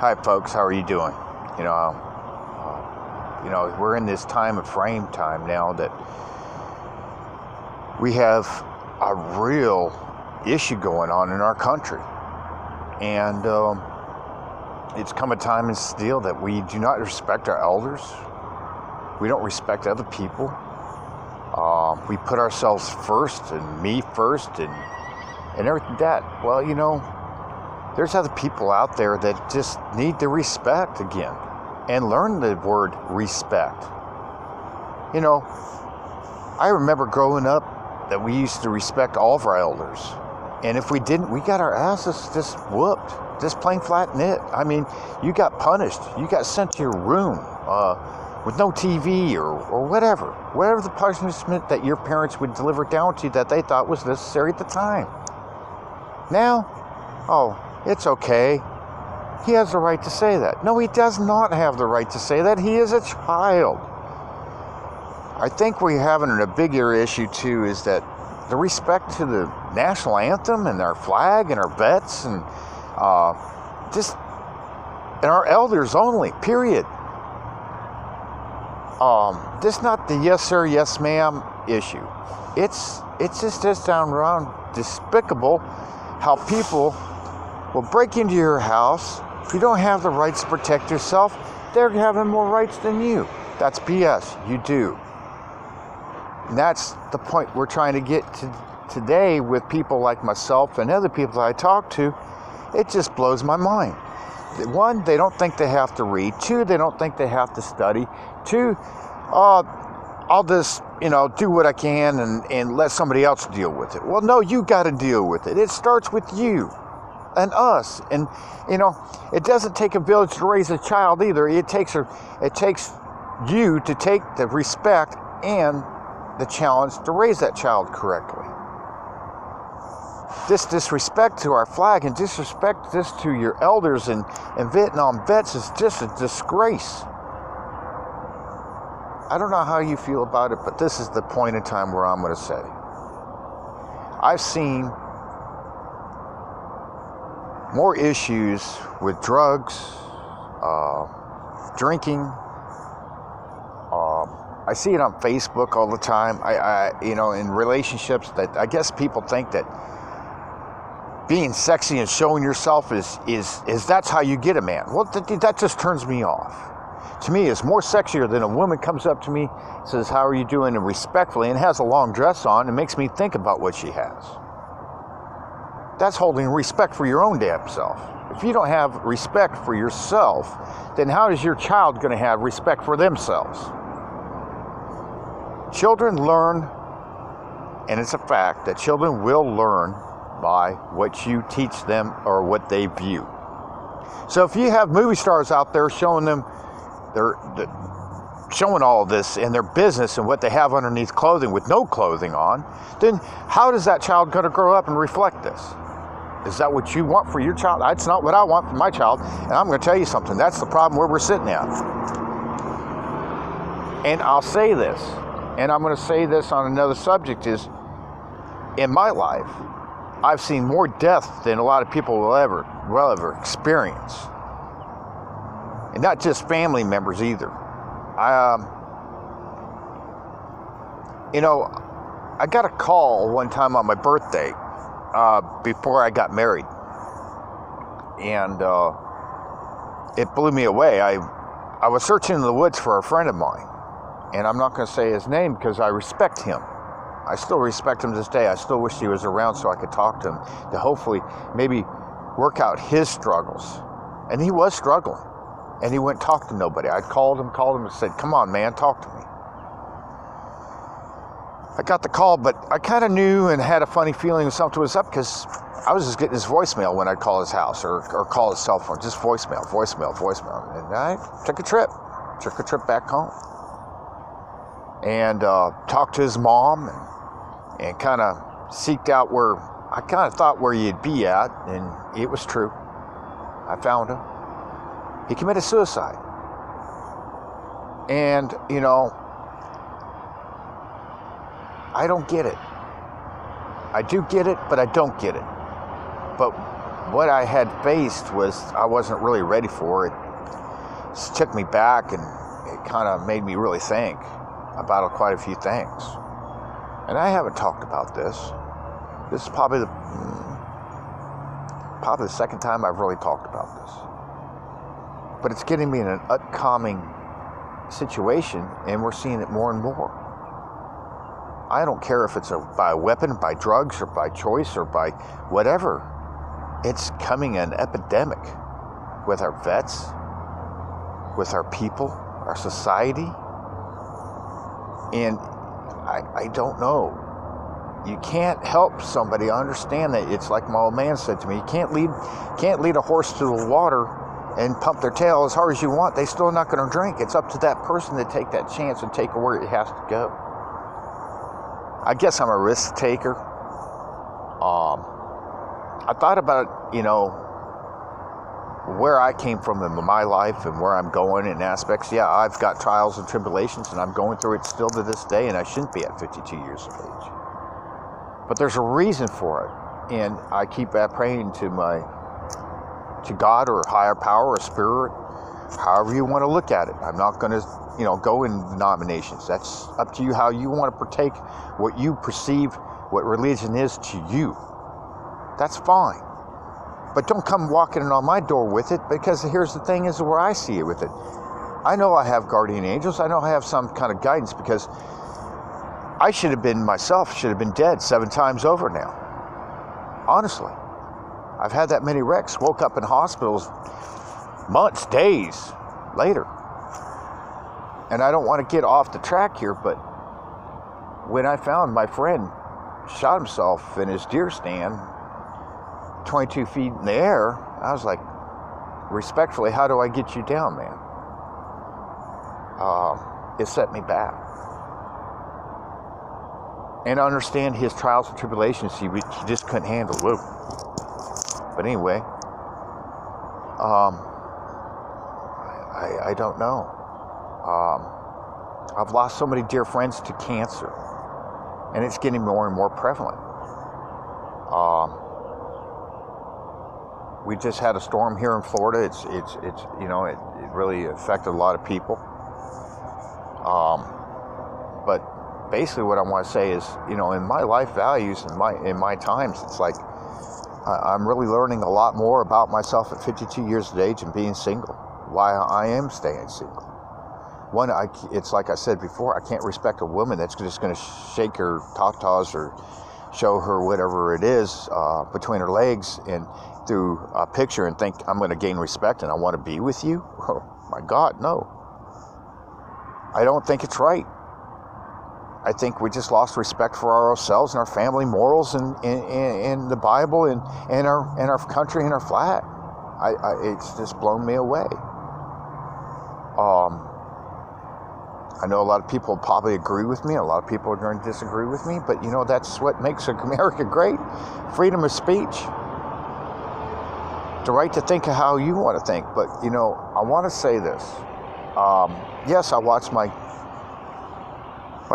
Hi, folks. How are you doing? You know, we're in this time of frame time now that we have a real issue going on in our country, and it's come a time and still that we do not respect our elders. We don't respect other people. We put ourselves first, and me first, and everything that. Well, there's other people out there that just need the respect again and learn the word respect. I remember growing up that we used to respect all of our elders. And if we didn't, we got our asses just whooped, just plain flat knit. I mean, you got punished. You got sent to your room with no TV or whatever the punishment that your parents would deliver down to you that they thought was necessary at the time. Now, it's okay. He has the right to say that. No, he does not have the right to say that. He is a child. I think we're having a bigger issue too is that the respect to the national anthem and our flag and our vets and our elders only, period. This is not the yes sir, yes ma'am issue. It's just down around despicable how people will break into your house. If you don't have the rights to protect yourself, they're having more rights than you. That's BS. You do. And that's the point we're trying to get to today with people like myself and other people that I talk to. It just blows my mind. One, they don't think they have to read. Two, they don't think they have to study. Two, I'll just, do what I can and let somebody else deal with it. Well, no, you got to deal with it. It starts with you and us. And, it doesn't take a village to raise a child either. It takes you to take the respect and the challenge to raise that child correctly. This disrespect to our flag and disrespect this to your elders and Vietnam vets is just a disgrace. I don't know how you feel about it, but this is the point in time where I'm going to say. I've seen more issues with drugs, drinking. I see it on Facebook all the time. I in relationships that I guess people think that being sexy and showing yourself is that's how you get a man. Well, that just turns me off. To me, it's more sexier than a woman comes up to me, says, "How are you doing?" and respectfully, and has a long dress on, and makes me think about what she has. That's holding respect for your own damn self. If you don't have respect for yourself, then how is your child going to have respect for themselves? Children learn, and it's a fact that children will learn by what you teach them or what they view. So if you have movie stars out there showing them showing all of this in their business and what they have underneath clothing with no clothing on, then how is that child going to grow up and reflect this? Is that what you want for your child? That's not what I want for my child. And I'm going to tell you something. That's the problem where we're sitting at. And I'll say this, and I'm going to say this on another subject, is in my life, I've seen more death than a lot of people will ever experience. And not just family members either. I got a call one time on my birthday before I got married. And it blew me away. I was searching in the woods for a friend of mine. And I'm not going to say his name because I respect him. I still respect him to this day. I still wish he was around so I could talk to him to hopefully maybe work out his struggles. And he was struggling. And he wouldn't talk to nobody. I called him and said, "Come on, man, talk to me." I got the call, but I kind of knew and had a funny feeling that something was up because I was just getting his voicemail when I'd call his house or call his cell phone. Just voicemail. And I took a trip back home. And talked to his mom and kind of seeked out where I kind of thought where he'd be at, and it was true. I found him. He committed suicide. And, I don't get it. I do get it, but I don't get it. But what I had faced was I wasn't really ready for it. It took me back, and it kind of made me really think about quite a few things. And I haven't talked about this. This is probably the second time I've really talked about this. But it's getting me in an upcoming situation, and we're seeing it more and more. I don't care if it's by a weapon, by drugs, or by choice, or by whatever. It's coming an epidemic with our vets, with our people, our society. And I don't know. You can't help somebody understand that. It's like my old man said to me, you can't lead a horse to the water and pump their tail as hard as you want. They're still not going to drink. It's up to that person to take that chance and take it where it has to go. I guess I'm a risk taker. I thought about, where I came from in my life and where I'm going in aspects. Yeah, I've got trials and tribulations, and I'm going through it still to this day, and I shouldn't be at 52 years of age. But there's a reason for it, and I keep praying to God or higher power or spirit, however you want to look at it. I'm not going to, go in denominations. That's up to you how you want to partake what you perceive what religion is to you. That's fine. But don't come walking in on my door with it, because here's the thing is where I see it with it. I know I have guardian angels. I know I have some kind of guidance, because I should have been dead 7 times over now. Honestly. I've had that many wrecks, woke up in hospitals months, days later. And I don't want to get off the track here, but when I found my friend shot himself in his deer stand 22 feet in the air, I was like, respectfully, how do I get you down, man? It set me back. And I understand his trials and tribulations, he just couldn't handle. Whoa. But anyway, I don't know. I've lost so many dear friends to cancer, and it's getting more and more prevalent. We just had a storm here in Florida. It really affected a lot of people. But basically, what I want to say is, in my life values, in my times, it's like I'm really learning a lot more about myself at 52 years of age and being single. Why I am staying single. One, it's like I said before, I can't respect a woman that's just going to shake her tatas or show her whatever it is between her legs and through a picture and think I'm going to gain respect and I want to be with you. Oh my God, no. I don't think it's right. I think we just lost respect for ourselves and our family morals and the Bible and our country and our flag. It's just blown me away. I know a lot of people probably agree with me. A lot of people are going to disagree with me. But, that's what makes America great. Freedom of speech. The right to think of how you want to think. But, I want to say this. Yes, I watched my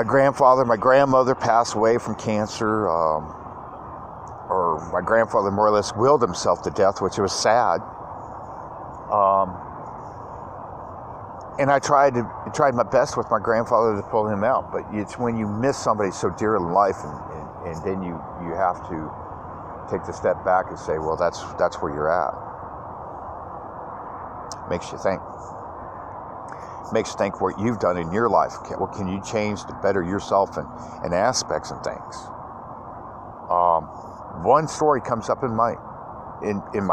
grandfather, my grandmother pass away from cancer. Or my grandfather more or less willed himself to death, which was sad. And I tried my best with my grandfather to pull him out, but it's when you miss somebody so dear in life, and then you have to take the step back and say, well, that's where you're at. Makes you think. Makes you think what you've done in your life. What can you change to better yourself and aspects and things? One story comes up in my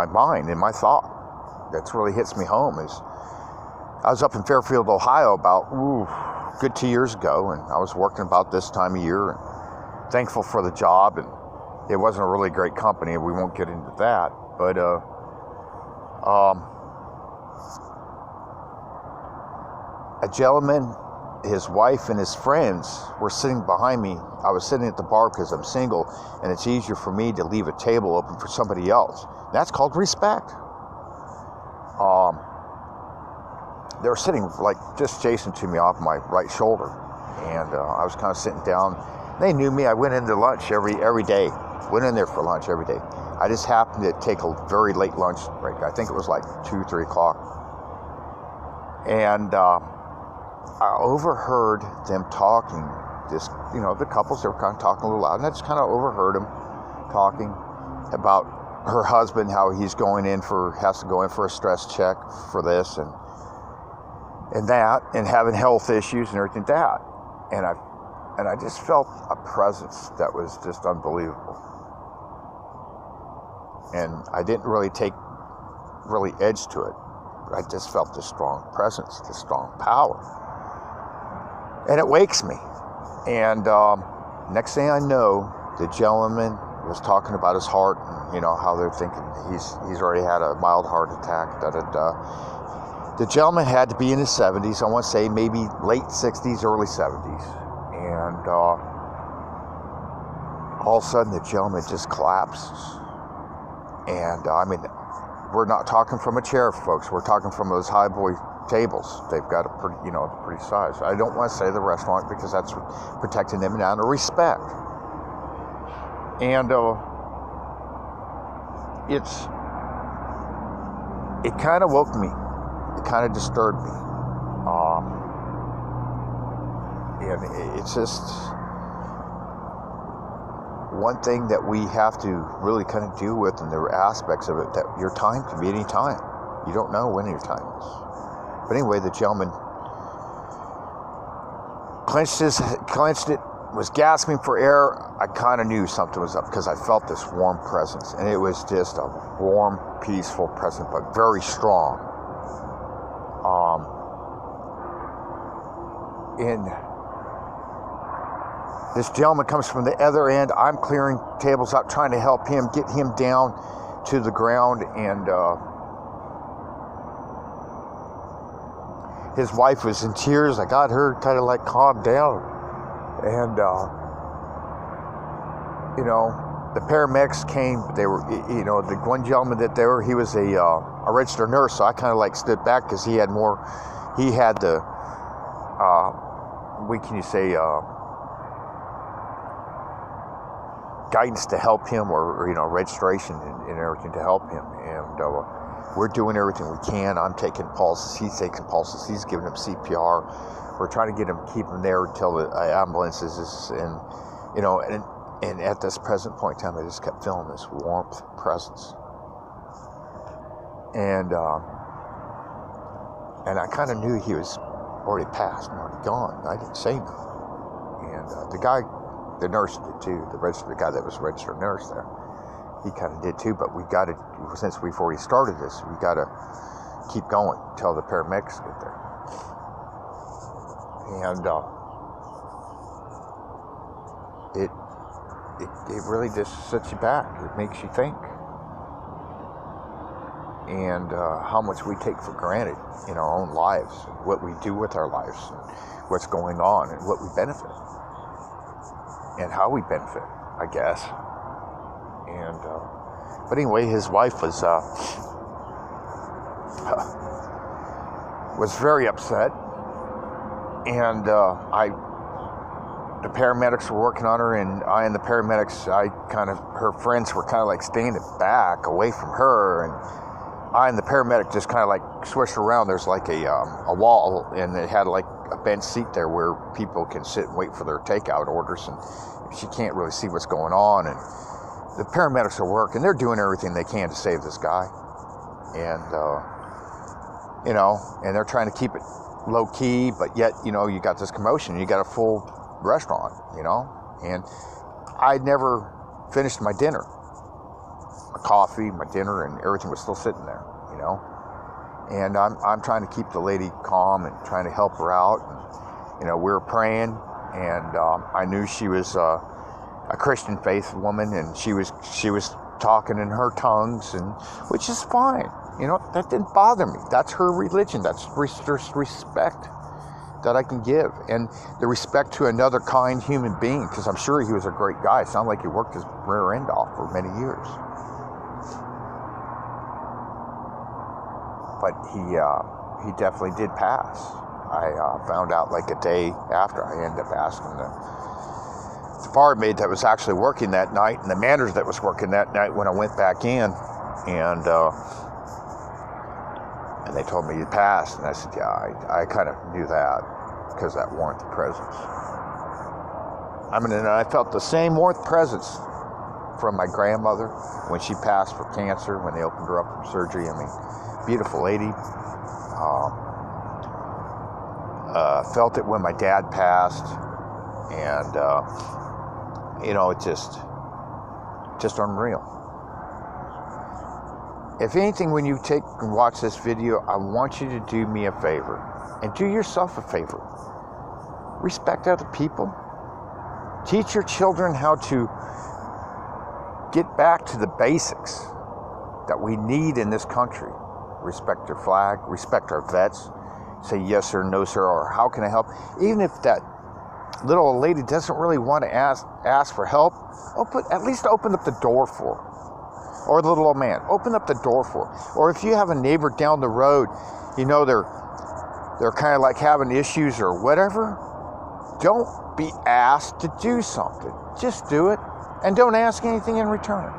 mind, in my thought, that's really hits me home is. I was up in Fairfield, Ohio about good 2 years ago, and I was working about this time of year, and thankful for the job, and it wasn't a really great company, and we won't get into that, but a gentleman, his wife, and his friends were sitting behind me. I was sitting at the bar because I'm single, and it's easier for me to leave a table open for somebody else. That's called respect. They were sitting just adjacent to me off my right shoulder, and I was kind of sitting down. They knew me. I went into lunch every day. Went in there for lunch every day. I just happened to take a very late lunch break. I think it was like 2, 3 o'clock. And I overheard them talking, the couples, they were kind of talking a little loud, and I just kind of overheard them talking about her husband, how he's has to go in for a stress check for this and that, and having health issues and everything like that. And I just felt a presence that was just unbelievable. And I didn't really take edge to it, but I just felt this strong presence, this strong power. And it wakes me. And next thing I know, the gentleman was talking about his heart and, how they're thinking he's already had a mild heart attack, The gentleman had to be in his 70s, I want to say maybe late 60s, early 70s. And all of a sudden the gentleman just collapses. And we're not talking from a chair, folks. We're talking from those high boy tables. They've got a pretty size. I don't want to say the restaurant because that's protecting them out of respect. And it kind of woke me. It kind of disturbed me. And it's just one thing that we have to really kind of deal with, and there are aspects of it that your time can be any time. You don't know when your time is. But anyway, the gentleman clenched it, was gasping for air. I kind of knew something was up because I felt this warm presence, and it was just a warm, peaceful presence, but very strong. And this gentleman comes from the other end. I'm clearing tables out, trying to help him, get him down to the ground, and his wife was in tears. I got her kind of like calmed down. And, the paramedics came. They were, the one gentleman he was a registered nurse, so I kind of like stood back because he had the, guidance to help him, or registration and everything to help him. And we're doing everything we can. I'm taking pulses. He's taking pulses. He's giving him CPR. We're trying to keep him there until the ambulance is, and at this present point in time, I just kept feeling this warmth presence. And I kind of knew he was already passed and already gone. I didn't say nothing. And the nurse did too. The guy that was a registered nurse there, he kind of did too. But since we've already started this, we got to keep going until the paramedics get there. And it really just sets you back. It makes you think. And how much we take for granted in our own lives, and what we do with our lives, and what's going on, and what we benefit, and how we benefit, I guess. And but anyway, his wife was very upset, and the paramedics were working on her, and the paramedics, her friends were kind of like standing back away from her, and the paramedic just kind of like switched around. There's like a wall, and it had like a bench seat there where people can sit and wait for their takeout orders, and she can't really see what's going on. And the paramedics are working. They're doing everything they can to save this guy. And, and they're trying to keep it low key, but yet, you got this commotion. You got a full restaurant, and I'd never finished my dinner. My coffee, my dinner, and everything was still sitting there, And I'm trying to keep the lady calm and trying to help her out. And, we were praying, and I knew she was a Christian faith woman, and she was talking in her tongues, and which is fine. That didn't bother me. That's her religion. That's respect that I can give, and the respect to another kind human being, because I'm sure he was a great guy. It sounded like he worked his rear end off for many years. But he definitely did pass. I found out like a day after. I ended up asking the barmaid that was actually working that night and the manager that was working that night when I went back in, and they told me you passed, and I said, yeah, I kind of knew that because that warmth presence. And I felt the same warmth presence from my grandmother when she passed for cancer, when they opened her up from surgery. Beautiful lady. Felt it when my dad passed, and it's just unreal. If anything, when you take and watch this video, I want you to do me a favor, and do yourself a favor. Respect other people. Teach your children how to get back to the basics that we need in this country. Respect your flag, respect our vets, say yes sir, no sir, or how can I help? Even if that little old lady doesn't really want to ask for help, at least open up the door for her. Or the little old man, open up the door for her. Or if you have a neighbor down the road, they're kind of like having issues or whatever, don't be asked to do something. Just do it, and don't ask anything in return.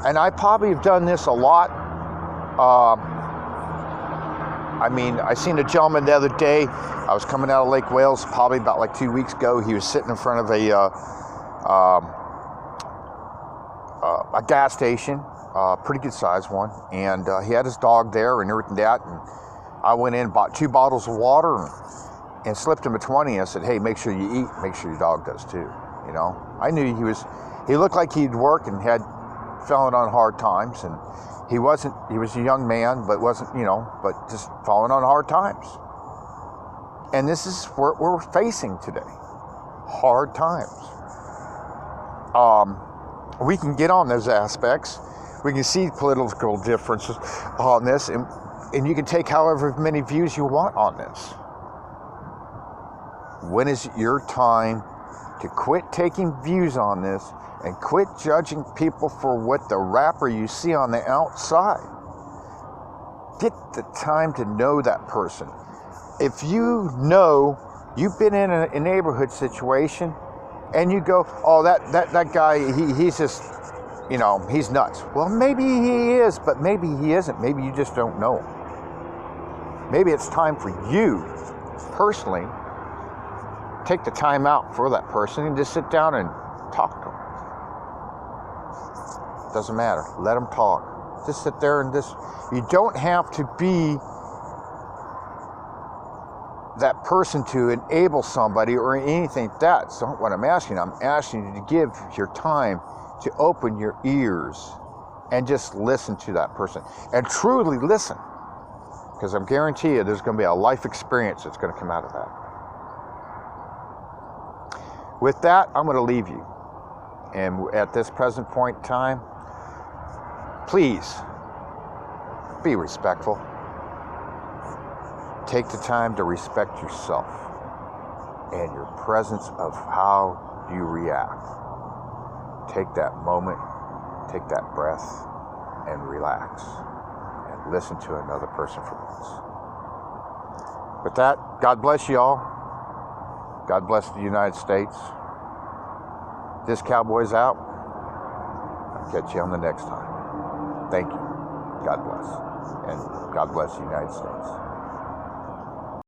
And I probably have done this a lot. I seen a gentleman the other day. I was coming out of Lake Wales probably about like 2 weeks ago. He was sitting in front of a gas station, pretty good sized one, and he had his dog there and everything that. And I went in, bought 2 bottles of water, and slipped him a 20. And I said, hey, make sure you eat. Make sure your dog does too. I knew he looked like he'd worked and had fallen on hard times, and he was a young man, but but just falling on hard times. And this is what we're facing today. Hard times. We can get on those aspects. We can see political differences on this, and you can take however many views you want on this. When is it your time to quit taking views on this and quit judging people for what the wrapper you see on the outside? Get the time to know that person. If you know you've been in a neighborhood situation and you go, oh, that guy, he's just, he's nuts. Well, maybe he is, but maybe he isn't. Maybe you just don't know him. Maybe it's time for you, personally, take the time out for that person and just sit down and talk to him. Doesn't matter. Let them talk. Just sit there and you don't have to be that person to enable somebody or anything like that. So what I'm asking you to give your time to open your ears and just listen to that person. And truly listen. Because I'm guarantee you there's going to be a life experience that's going to come out of that. With that, I'm going to leave you. And at this present point in time, please be respectful. Take the time to respect yourself and your presence of how you react. Take that moment, take that breath, and relax. And listen to another person for once. With that, God bless you all. God bless the United States. This Cowboy's out. I'll catch you on the next time. Thank you. God bless. And God bless the United States.